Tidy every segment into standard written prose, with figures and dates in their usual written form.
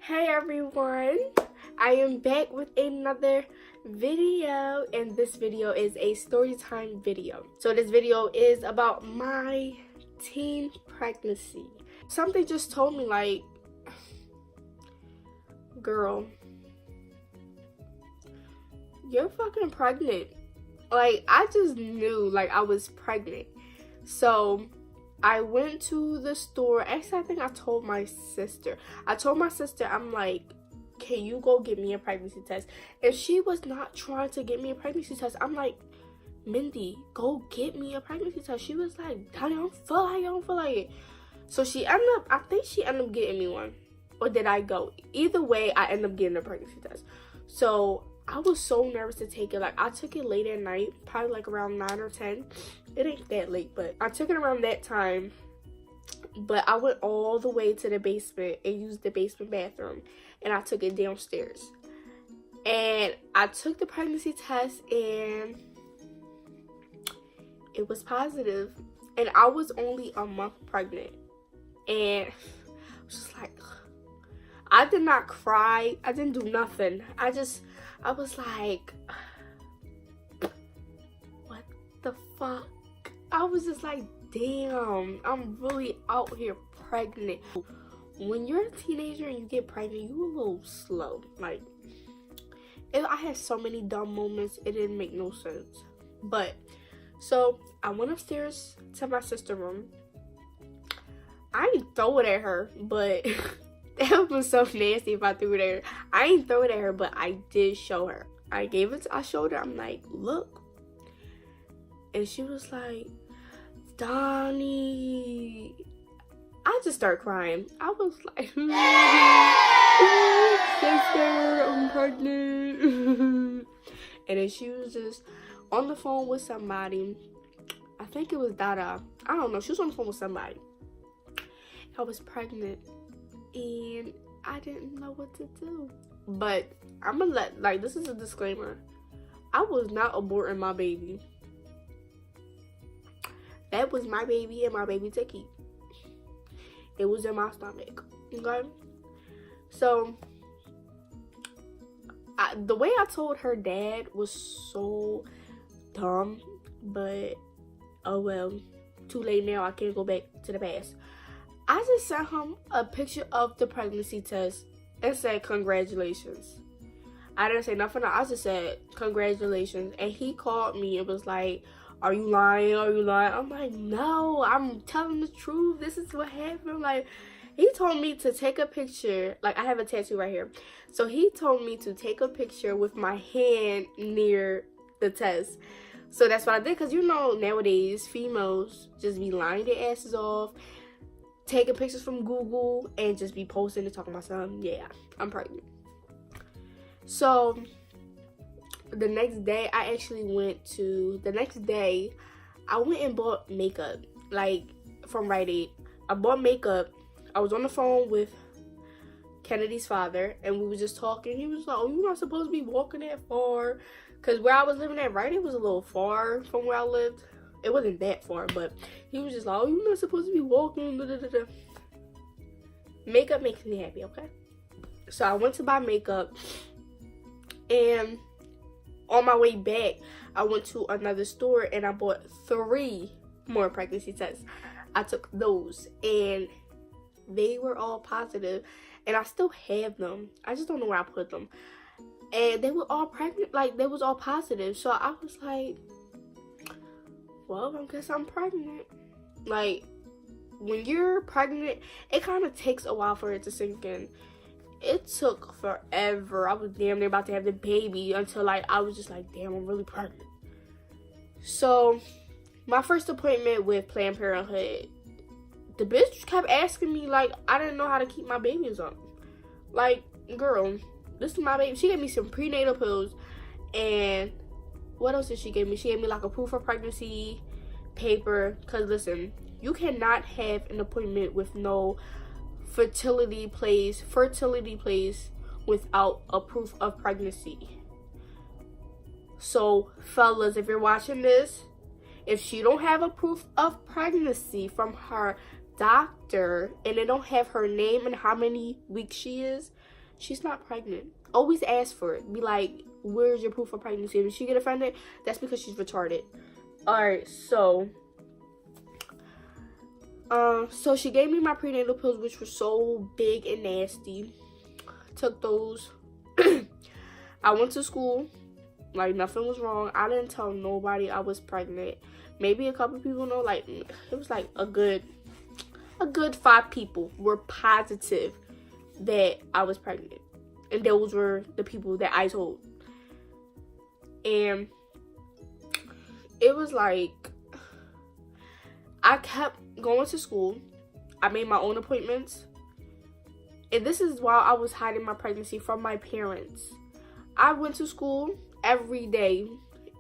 Hey everyone, I am back with another video, and this video is a story time video. So this video is about my teen pregnancy. Something just told me, like, girl, you're fucking pregnant. Like, I just knew, like, I was pregnant. So I went to the store. Actually, I think I told my sister. I'm like, can you go get me a pregnancy test? And she was not trying to get me a pregnancy test. I'm like, Mindy, go get me a pregnancy test. She was like, I don't feel like it. So I think she ended up getting me one. Or did I go? Either way, I ended up getting a pregnancy test. So I was so nervous to take it. Like, I took it late at night, probably like around 9 or 10. It ain't that late, but I took it around that time. But I went all the way to the basement and used the basement bathroom, and I took it downstairs. And I took the pregnancy test, and it was positive. And I was only a month pregnant. And I was just like, I did not cry. I didn't do nothing. I was like, what the fuck? I was just like, damn, I'm really out here pregnant. When you're a teenager and you get pregnant, you a little slow. Like, I had so many dumb moments, it didn't make no sense. But, so I went upstairs to my sister's room. I ain't throw it at her, but that would be so nasty if I threw it at her. I ain't throw it at her, but I did show her. I showed her. I'm like, look. And she was like, Donnie. I just started crying. I was like, sister, I'm pregnant. And then she was just on the phone with somebody. I think it was Dada. I don't know. She was on the phone with somebody. I was pregnant. And I didn't know what to do. But I'm gonna this is a disclaimer. I was not aborting my baby. That was my baby and my baby to keep. It was in my stomach. Okay? So, the way I told her dad was so dumb. But, oh well. Too late now. I can't go back to the past. I just sent him a picture of the pregnancy test and said, congratulations. I didn't say nothing. I just said, congratulations. And he called me and was like, are you lying? Are you lying? I'm like, no, I'm telling the truth. This is what happened. Like, he told me to take a picture. Like, I have a tattoo right here. So he told me to take a picture with my hand near the test. So that's what I did. Because, you know, nowadays, females just be lying their asses off, taking pictures from Google, and just be posting and talking about something. Yeah, I'm pregnant. So the next day I went and bought makeup, like, from Rite Aid. I bought makeup. I was on the phone with Kennedy's father, and we were just talking. He was like, oh, you're not supposed to be walking that far, because where I was living at Rite Aid was a little far from where I lived. It wasn't that far, but he was just like, oh, you're not supposed to be walking. Da, da, da, da. Makeup makes me happy, okay? So I went to buy makeup, and on my way back, I went to another store and I bought 3 more pregnancy tests. I took those, and they were all positive, and I still have them. I just don't know where I put them. And they were all pregnant, like, they was all positive. So I was like, well, I guess I'm pregnant. Like, when you're pregnant, it kind of takes a while for it to sink in. It took forever. I was damn near about to have the baby until, like, I was just like, damn, I'm really pregnant. So, my first appointment with Planned Parenthood, the bitch kept asking me, like, I didn't know how to keep my babies up. Like, girl, this is my baby. She gave me some prenatal pills, and what else did she give me? She gave me, like, a proof of pregnancy paper. Because, listen, you cannot have an appointment with no fertility place without a proof of pregnancy. So, fellas, if you're watching this, if she don't have a proof of pregnancy from her doctor and they don't have her name and how many weeks she is, she's not pregnant. Always ask for it. Be like, where's your proof of pregnancy? If she get offended, that's because she's retarded. Alright, so she gave me my prenatal pills, which were so big and nasty. Took those. I went to school like nothing was wrong. I didn't tell nobody I was pregnant. Maybe a couple people know. Like, it was like a good 5 people were positive that I was pregnant, and those were the people that I told. And it was like, I kept going to school. I made my own appointments. And this is while I was hiding my pregnancy from my parents. I went to school every day.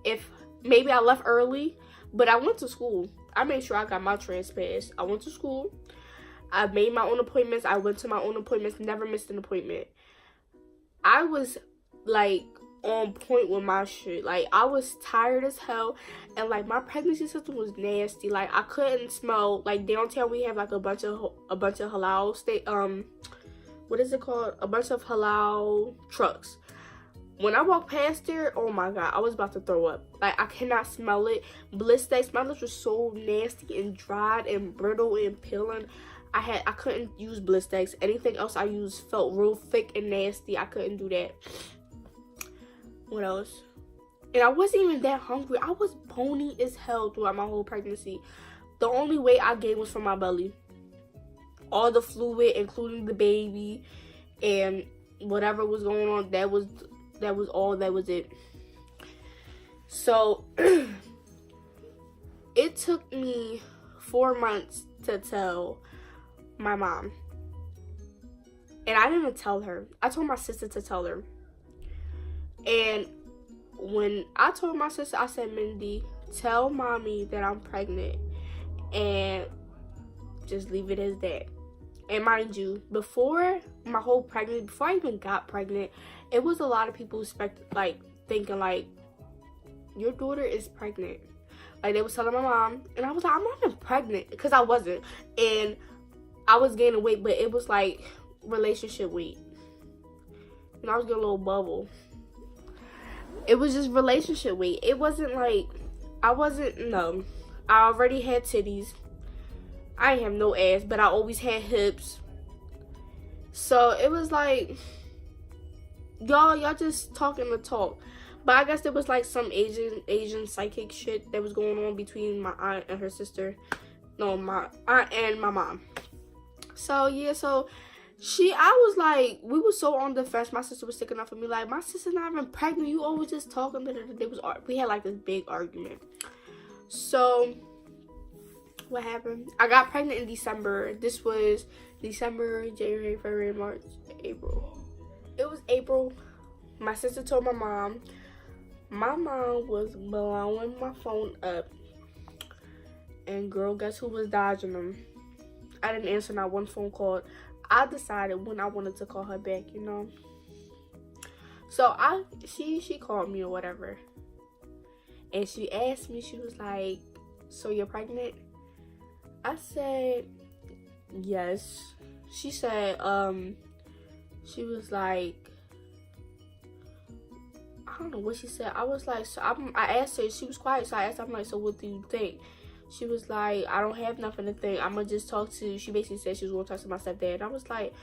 If maybe I left early, but I went to school. I made sure I got my trans pass. I went to school. I made my own appointments. I went to my own appointments. Never missed an appointment. I was like on point with my shit. Like, I was tired as hell, and like my pregnancy system was nasty. Like, I couldn't smell. Like, downtown we have like a bunch of halal what is it called? A bunch of halal trucks. When I walked past there, oh my god, I was about to throw up. Like, I cannot smell it. Bliss Days, my lips were so nasty and dried and brittle and peeling. I couldn't use Bliss Days. Anything else I used felt real thick and nasty. I couldn't do that. What else? And I wasn't even that hungry. I was bony as hell throughout my whole pregnancy. The only weight I gained was from my belly. All the fluid, including the baby and whatever was going on, that was all. That was it. So it took me 4 months to tell my mom, and I didn't even tell her. I told my sister to tell her. And when I told my sister, I said, Mindy, tell mommy that I'm pregnant and just leave it as that. And mind you, before my whole pregnancy, before I even got pregnant, it was a lot of people thinking like, your daughter is pregnant. Like, they was telling my mom, and I was like, I'm not even pregnant, because I wasn't. And I was gaining weight, but it was like relationship weight. And I was getting a little bubble. It was just relationship weight. It wasn't like, I already had titties. I didn't have no ass, but I always had hips. So it was like, y'all just talking the talk. But I guess there was like some Asian psychic shit that was going on between my aunt and her sister. No, my aunt and my mom. So yeah, I was like, we were so on the fence. My sister was sticking up for me, like, my sister's not even pregnant. You always just talking. We had like this big argument. So what happened? I got pregnant in December. This was December, January, February, March, April. It was April. My sister told my mom. My mom was blowing my phone up. And girl, guess who was dodging them? I didn't answer not one phone call. I decided when I wanted to call her back, you know. So she called me or whatever. And she asked me, she was like, so you're pregnant? I said, yes. She said, she was like, I don't know what she said. I was like, I asked her, she was quiet, so I asked her, I'm like, so what do you think? She was like, I don't have nothing to think. I'm gonna just talk to, she basically said she was gonna talk to my stepdad. And I was like,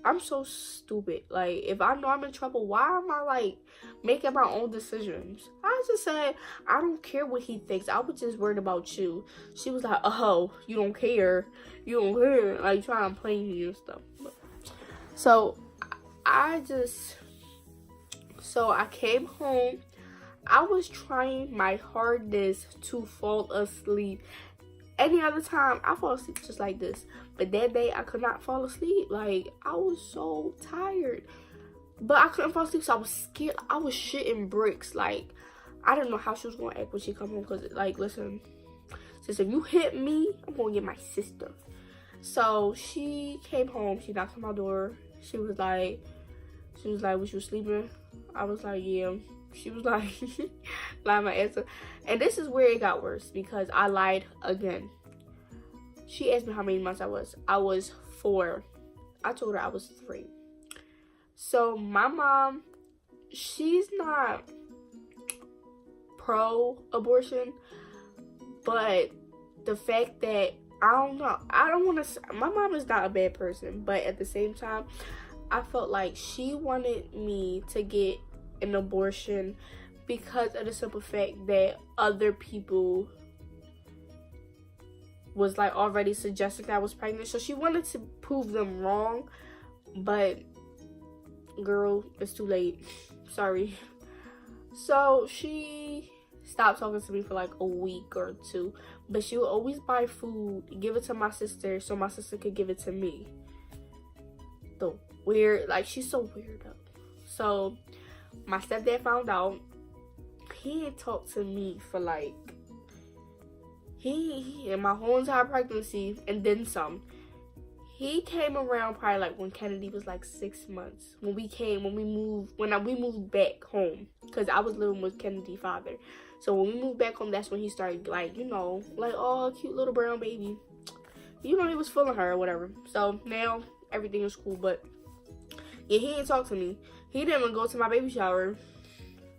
I'm so stupid. Like, if I know I'm in trouble, why am I like making my own decisions? I just said, I don't care what he thinks. I was just worried about you. She was like, oh, you don't care. You don't care. Like, trying to play me and stuff. So I came home. I was trying my hardest to fall asleep. Any other time, I fall asleep just like this. But that day, I could not fall asleep. Like, I was so tired. But I couldn't fall asleep, so I was scared. I was shitting bricks. Like, I didn't know how she was going to act when she come home. Because, like, listen, sis, if you hit me, I'm going to get my sister. So, she came home. She knocked on my door. She was like, was you sleeping? I was like, yeah. She was like, lie my answer. And this is where it got worse, because I lied again. She asked me how many months I was. I was 4. I told her I was 3. So my mom, she's not pro-abortion, but the fact that, I don't know, I don't want to, my mom is not a bad person, but at the same time, I felt like she wanted me to get an abortion because of the simple fact that other people was like already suggesting that I was pregnant. So she wanted to prove them wrong, but girl, it's too late. Sorry. So she stopped talking to me for like a week or two, but she would always buy food, give it to my sister so my sister could give it to me. The weird, like, she's so weird though. So my stepdad found out. He ain't talked to me for like, he in my whole entire pregnancy and then some. He came around probably like when Kennedy was like 6 months. When we moved back home, because I was living with Kennedy's father. So when we moved back home, that's when he started like, you know, like, oh, cute little brown baby. You know, he was fooling her or whatever. So now everything is cool, but yeah, he didn't talk to me. He didn't even go to my baby shower.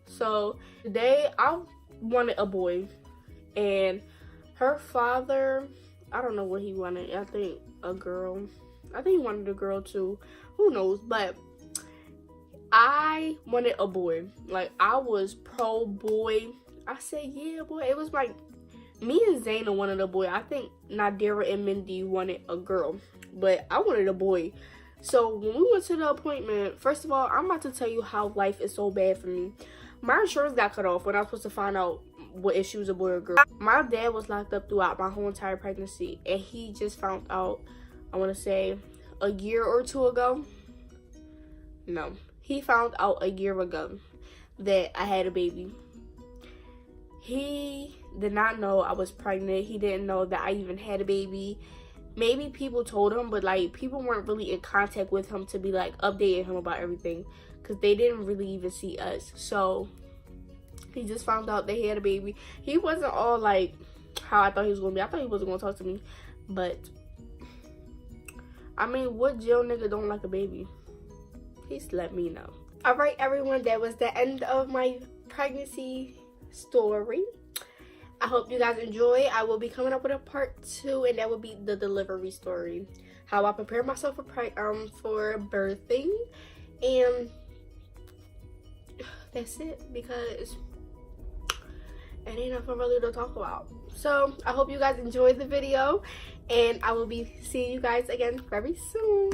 So today I wanted a boy, and her father, I don't know what he wanted. I think a girl. I think he wanted a girl too. Who knows? But I wanted a boy. Like, I was pro boy. I said, yeah, boy. It was like me and Zayna wanted a boy. I think Nadira and Mindy wanted a girl, but I wanted a boy. So when we went to the appointment, first of all, I'm about to tell you how life is so bad for me. My insurance got cut off when I was supposed to find out what if she was a boy or girl. My dad was locked up throughout my whole entire pregnancy, and he just found out, I want to say, a year or two ago. No, he found out a year ago that I had a baby. He did not know I was pregnant. He didn't know that I even had a baby. Maybe people told him, but like, people weren't really in contact with him to be like updating him about everything, because they didn't really even see us. So he just found out that he had a baby. He wasn't all like how I thought he was gonna be. I thought he wasn't gonna talk to me, but I mean, what jail nigga don't like a baby? Please let me know. All right, everyone, that was the end of my pregnancy story. I hope you guys enjoy. I will be coming up with a part 2, and that will be the delivery story, how I prepare myself for birthing, and that's it, because it ain't nothing really to talk about. So I hope you guys enjoyed the video, and I will be seeing you guys again very soon.